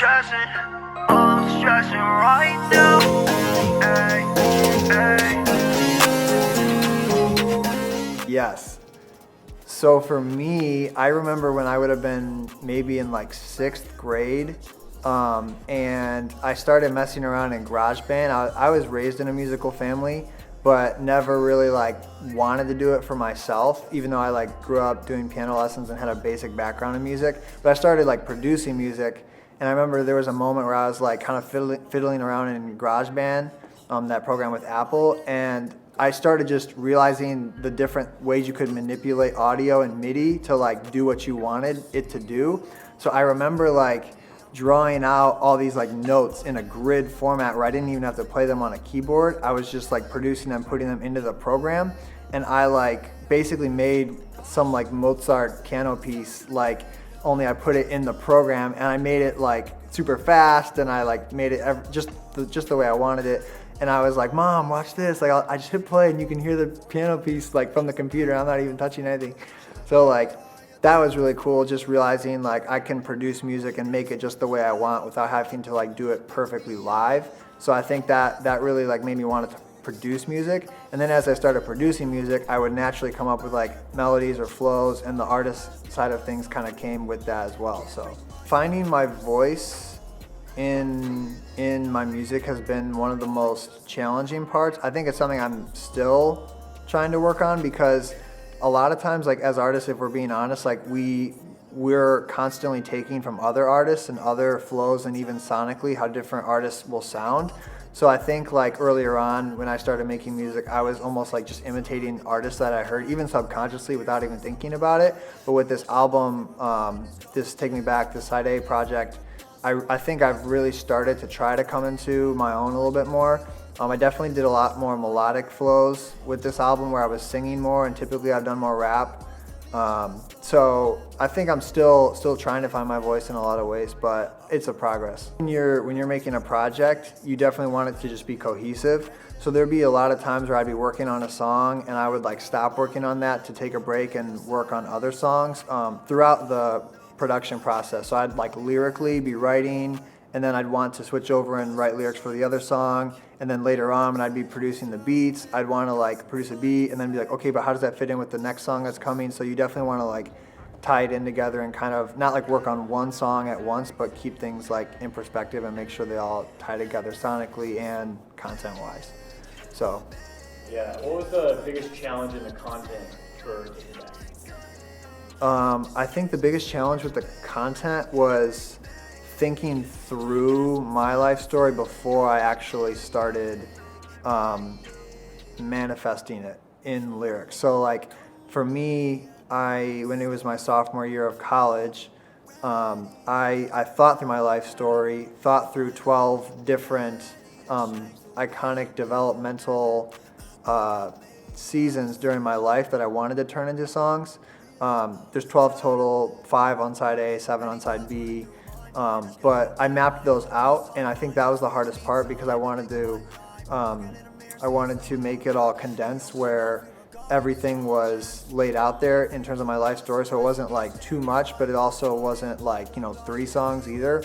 I'm stressing right now. Yes. So for me, I remember when I would have been maybe in like 6th grade, and I started messing around in GarageBand. I was raised in a musical family, but never really like wanted to do it for myself, even though I like grew up doing piano lessons and had a basic background in music. But I started like producing music, and I remember there was a moment where I was like kind of fiddling around in GarageBand, that program with Apple, and I started just realizing the different ways you could manipulate audio and MIDI to like do what you wanted it to do. So I remember like drawing out all these like notes in a grid format where I didn't even have to play them on a keyboard. I was just like producing them, putting them into the program, and I like basically made some like Mozart piano piece, like only I put it in the program, and I made it like super fast, and I like made it just the way I wanted it. And I was like, Mom, watch this. Like, I just hit play and you can hear the piano piece like from the computer. I'm not even touching anything. So like, that was really cool. Just realizing like I can produce music and make it just the way I want without having to like do it perfectly live. So I think that really like made me want to produce music. And then as I started producing music, I would naturally come up with like melodies or flows, and the artist side of things kind of came with that as well. So finding my voice in my music has been one of the most challenging parts. I think it's something I'm still trying to work on, because a lot of times, like as artists, if we're being honest, like we're constantly taking from other artists and other flows, and even sonically how different artists will sound. So I think like earlier on when I started making music, I was almost like just imitating artists that I heard, even subconsciously without even thinking about it. But with this album, this Take Me Back, this Side A project, I think I've really started to try to come into my own a little bit more. I definitely did a lot more melodic flows with this album where I was singing more, and typically I've done more rap. So I think I'm still trying to find my voice in a lot of ways, but it's a progress. When you're making a project, you definitely want it to just be cohesive. So there'd be a lot of times where I'd be working on a song and I would like stop working on that to take a break and work on other songs throughout the production process. So I'd like lyrically be writing, and then I'd want to switch over and write lyrics for the other song. And then later on, when I'd be producing the beats, I'd want to like produce a beat and then be like, okay, but how does that fit in with the next song that's coming? So you definitely want to like tie it in together and kind of not like work on one song at once, but keep things like in perspective and make sure they all tie together sonically and content-wise. So. Yeah, what was the biggest challenge in the content for Take Me Back? I think the biggest challenge with the content was thinking through my life story before I actually started manifesting it in lyrics. So like for me, when it was my sophomore year of college, I thought through my life story, thought through 12 different iconic developmental seasons during my life that I wanted to turn into songs. There's 12 total, 5 on side A, 7 on side B. But I mapped those out, and I think that was the hardest part, because I wanted to make it all condensed where everything was laid out there in terms of my life story. So it wasn't like too much, but it also wasn't like, 3 songs either.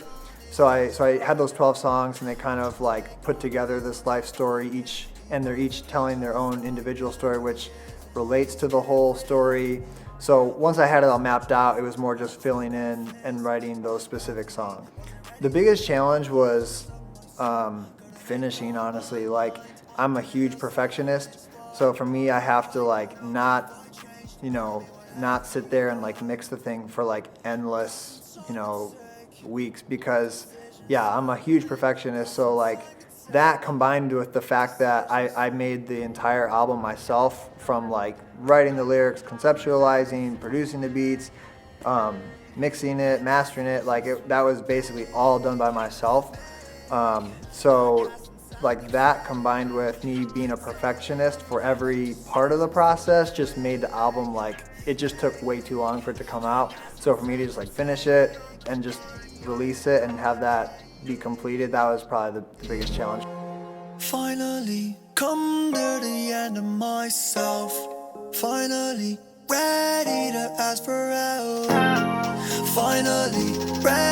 So I had those 12 songs, and they kind of like put together this life story and they're each telling their own individual story, which relates to the whole story. So once I had it all mapped out, it was more just filling in and writing those specific songs. The biggest challenge was finishing, honestly. Like, I'm a huge perfectionist, so for me, I have to like not sit there and like mix the thing for like endless, weeks, because yeah, I'm a huge perfectionist. So like that combined with the fact that I made the entire album myself, from like writing the lyrics, conceptualizing, producing the beats, mixing it, mastering it, that was basically all done by myself. So like that combined with me being a perfectionist for every part of the process just made the album like, it just took way too long for it to come out. So for me to just like finish it and just release it and have that be completed, that was probably the biggest challenge. Finally come to the end of myself. Finally ready to ask for help. Finally ready